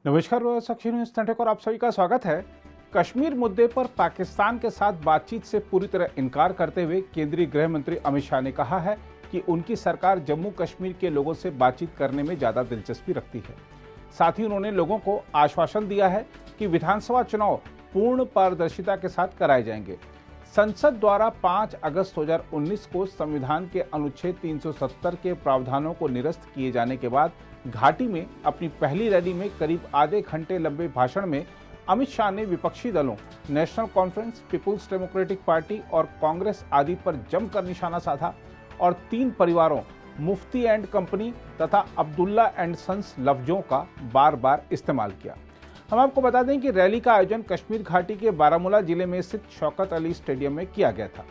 नमस्कार, साक्षी news network और आप सभी का स्वागत है। कश्मीर मुद्दे पर पाकिस्तान के साथ बातचीत से पूरी तरह इनकार करते हुए केंद्रीय गृह मंत्री अमित शाह ने कहा है कि उनकी सरकार जम्मू कश्मीर के लोगों से बातचीत करने में ज्यादा दिलचस्पी रखती है। साथ ही उन्होंने लोगों को आश्वासन दिया है कि विधानसभा चुनाव पूर्ण पारदर्शिता के साथ कराए जाएंगे। संसद द्वारा 5 अगस्त 2019 को संविधान के अनुच्छेद 370 के प्रावधानों को निरस्त किए जाने के बाद घाटी में अपनी पहली रैली में करीब आधे घंटे लंबे भाषण में अमित शाह ने विपक्षी दलों, national conference, people's democratic party और कांग्रेस आदि पर जमकर निशाना साधा और 3 परिवारों मुफ्ती एंड कंपनी तथा अब्दुल्ला एंड सन्स लफ्जों का बार बार इस्तेमाल किया। हम आपको बता दें कि रैली का आयोजन कश्मीर घाटी के बारामूला जिले में स्थित शौकत अली स्टेडियम में किया गया था।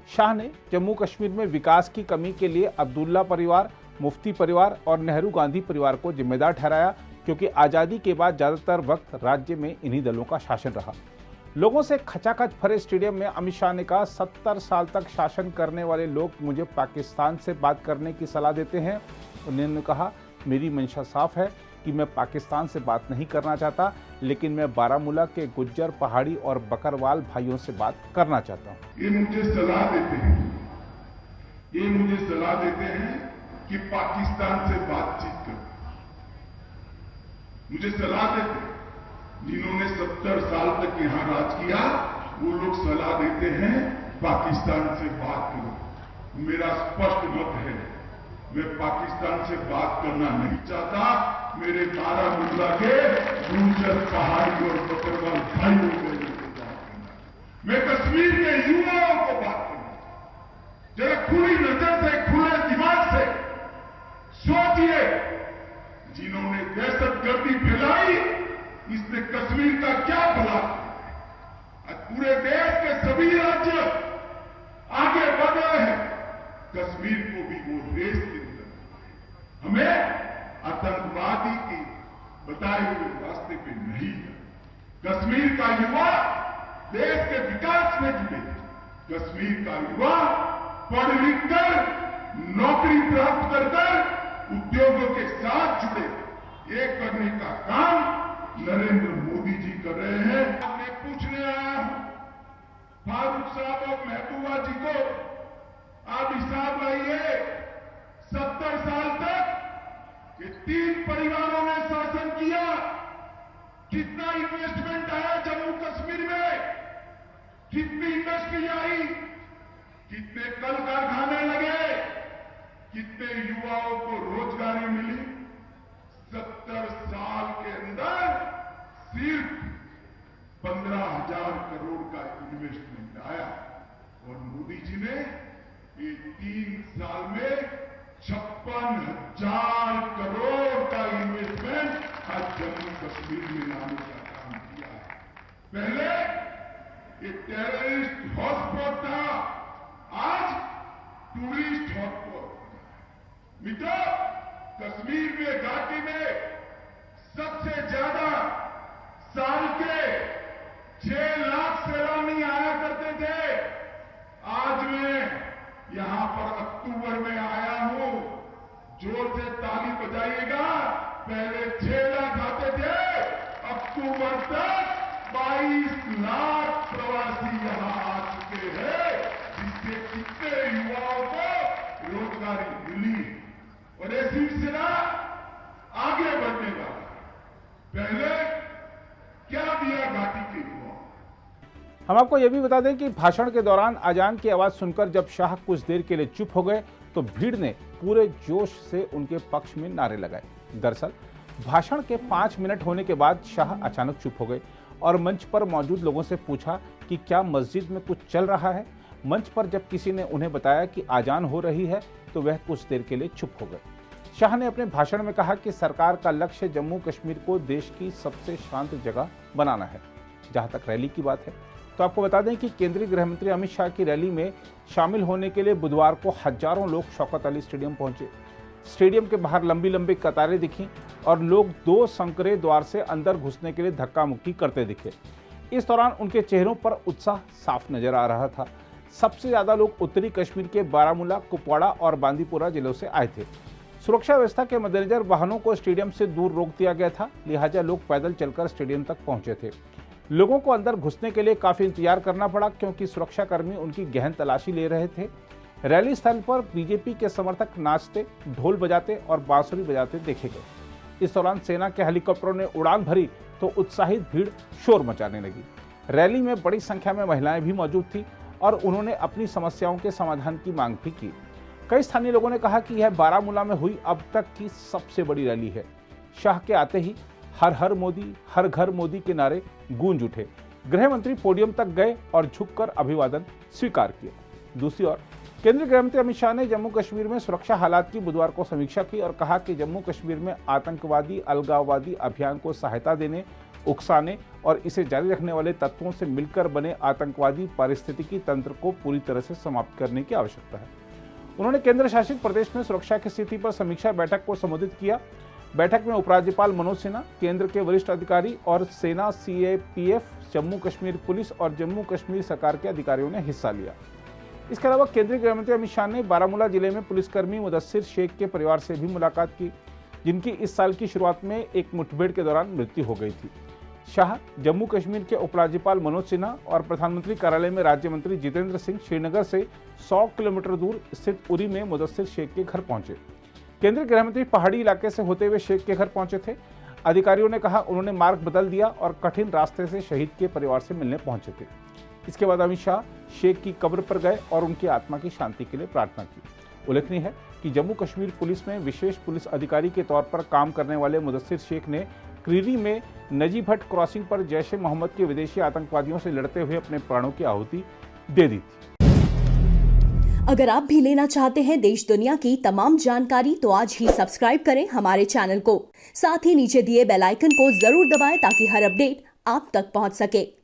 शाह ने जम्मू कश्मीर में विकास की कमी के लिए अब्दुल्ला परिवार, मुफ्ती परिवार और नेहरू गांधी परिवार को जिम्मेदार ठहराया, क्योंकि आज़ादी के बाद ज़्यादातर वक्त राज्य में इन्हीं दलों का शासन रहा। लोगों से खचाखच भरे स्टेडियम में अमित शाह ने कहा, 70 साल तक शासन करने वाले लोग मुझे पाकिस्तान से बात करने की सलाह देते हैं। उन्होंने कहा, मेरी मंशा साफ है कि मैं पाकिस्तान से बात नहीं करना चाहता, लेकिन मैं बारामूला के गुज्जर, पहाड़ी और बकरवाल भाइयों से बात करना चाहता हूँ। ये मुझे सलाह देते हैं कि पाकिस्तान से बातचीत करो। मुझे सलाह देते हैं, जिन्होंने 70 साल तक यहां राज किया, वो लोग सलाह देते हैं पाकिस्तान से बात करो। मेरा स्पष्ट मत है, मैं पाकिस्तान से बात करना नहीं चाहता। मेरे बारामूला के गुर्जर, पहाड़ी और बकरवाल भाइयों को बात करना, मैं कश्मीर के युवाओं को बात करना। जरा खुली नजर से, खुले दिमाग से सोचिए, जिन्होंने दहशतगर्दी फैलाई, इसने कश्मीर का क्या भला किया। पूरे देश के सभी राज्य आगे बढ़ रहे हैं, कश्मीर को भी वो रेस के अंदर हमें आतंकवादी की बताए हुए रास्ते पे नहीं है। कश्मीर का युवा देश के विकास में जुड़े, कश्मीर का युवा पढ़ लिख कर नौकरी प्राप्त कर उद्योगों के साथ जुड़े। ये करने का काम नरेंद्र मोदी जी कर रहे हैं। मैं पूछने आया हूं फारूक साहब और महबूबा जी को, आप हिसाब लाइए, 70 साल तक ये 3 परिवारों ने शासन किया, कितना इन्वेस्टमेंट आया जम्मू कश्मीर में, कितनी इंडस्ट्री आई, कितने कल कारखाने लगे, कितने युवाओं को रोजगारी मिली। 70 साल के अंदर सिर्फ 15,000 करोड़ का इन्वेस्टमेंट आया, और मोदी जी ने ये 3 साल में 56,000 करोड़ का इन्वेस्टमेंट आज जम्मू कश्मीर में लाने का काम किया है। पहले ये टेररिस्ट हॉटस्पॉट था, आज टूरिस्ट हॉटस्पॉट। मित्रों, कश्मीर में घाटी में सबसे ज्यादा साल के 6 लाख सैलानी आया करते थे। आज मैं यहां पर अक्टूबर में आया हूं, जोर से ताली बजाइएगा। पहले 6 लाख आते थे, अक्टूबर तक 22 लाख प्रवासी यहां आ चुके हैं, जिससे कितने युवाओं को रोजगारी मिली। और ये सिलसिला आगे बढ़ने वाला। पहले क्या दिया घाटी के युवाओं। हम आपको यह भी बता दें कि भाषण के दौरान अजान की आवाज सुनकर जब शाह कुछ देर के लिए चुप हो गए, तो भीड़ ने पूरे जोश से उनके पक्ष में नारे लगाए। दरअसल भाषण के 5 मिनट होने के बाद शाह अचानक चुप हो गए और मंच पर मौजूद लोगों से पूछा कि क्या मस्जिद में कुछ चल रहा है। मंच पर जब किसी ने उन्हें बताया कि आजान हो रही है, तो वह कुछ देर के लिए चुप हो गए। शाह ने अपने भाषण में कहा कि सरकार का लक्ष्य जम्मू कश्मीर को देश की सबसे शांत जगह बनाना है। जहां तक रैली की बात है, तो आपको बता दें कि केंद्रीय गृह मंत्री अमित शाह की रैली में शामिल होने के लिए बुधवार को हजारों लोग शौकत अली स्टेडियम पहुंचे। स्टेडियम के बाहर लंबी लंबी कतारें दिखीं और लोग 2 संकरे द्वार से अंदर घुसने के लिए धक्का मुक्की करते दिखे। इस दौरान उनके चेहरों पर उत्साह साफ नजर आ रहा था। सबसे ज्यादा लोग उत्तरी कश्मीर के बारामूला, कुपवाड़ा और बांदीपुरा जिलों से आए थे। सुरक्षा व्यवस्था के मद्देनजर वाहनों को स्टेडियम से दूर रोक दिया गया था, लिहाजा लोग पैदल चलकर स्टेडियम तक पहुंचे थे। लोगों को अंदर घुसने के लिए काफी इंतजार करना पड़ा क्योंकि सुरक्षाकर्मी उनकी गहन तलाशी ले रहे थे। रैली स्थल पर बीजेपी के समर्थक नाचते, ढोल बजाते और बांसुरी बजाते देखे गए। इस दौरान सेना के हेलीकॉप्टरों ने उड़ान भरी तो उत्साहित भीड़ शोर मचाने लगी। रैली में बड़ी संख्या में महिलाएं भी मौजूद थी और उन्होंने अपनी समस्याओं के समाधान की मांग भी की। कई स्थानीय लोगों ने कहा कि यह बारामूला में हुई अब तक की सबसे बड़ी रैली है। शाह के आते ही हर हर मोदी, हर घर मोदी के नारे गूंज उठे। गृह मंत्री पोडियम तक गए और झुककर अभिवादन स्वीकार किया। दूसरी ओर केंद्रीय गृह मंत्री अमित शाह ने जम्मू कश्मीर में सुरक्षा हालात की बुधवार को समीक्षा की और कहा कि जम्मू कश्मीर में आतंकवादी अलगाववादी अभियान को सहायता देने, उकसाने और इसे जारी रखने वाले तत्वों से मिलकर बने आतंकवादी पारिस्थितिकी तंत्र को पूरी तरह से समाप्त करने की आवश्यकता है। उन्होंने केंद्र शासित प्रदेश में सुरक्षा की स्थिति पर समीक्षा बैठक को संबोधित किया। बैठक में उपराज्यपाल मनोज सिन्हा, केंद्र के वरिष्ठ अधिकारी और सेना, सीएपीएफ, जम्मू कश्मीर पुलिस और जम्मू कश्मीर सरकार के अधिकारियों ने हिस्सा लिया। इसके अलावा केंद्रीय गृह मंत्री अमित शाह ने बारामूला जिले में पुलिसकर्मी मुदस्सिर शेख के परिवार से भी मुलाकात की, जिनकी इस साल की शुरुआत में एक मुठभेड़ के दौरान मृत्यु हो गई थी। शाह जम्मू कश्मीर के उपराज्यपाल मनोज सिन्हा और प्रधानमंत्री कार्यालय में राज्य मंत्री जितेंद्र सिंह श्रीनगर से 100 किलोमीटर दूर स्थित उरी में मुदस्सिर शेख के घर पहुंचे। केंद्रीय गृह मंत्री पहाड़ी इलाके से होते हुए शेख के घर पहुंचे थे। अधिकारियों ने कहा उन्होंने मार्ग बदल दिया और कठिन रास्ते से शहीद के परिवार से मिलने पहुंचे थे। इसके बाद अमित शाह शेख की कब्र पर गए और उनकी आत्मा की शांति के लिए प्रार्थना की। उल्लेखनीय है कि जम्मू कश्मीर पुलिस में विशेष पुलिस अधिकारी के तौर पर काम करने वाले मुदस्सिर शेख ने क्रीरी में नजीभट क्रॉसिंग पर जैश ए मोहम्मद के विदेशी आतंकवादियों से लड़ते हुए अपने प्राणों की आहुति दे दी थी। अगर आप भी लेना चाहते हैं देश दुनिया की तमाम जानकारी तो आज ही सब्सक्राइब करें हमारे चैनल को। साथ ही नीचे दिए बेल आइकन को जरूर दबाएं ताकि हर अपडेट आप तक पहुंच सके।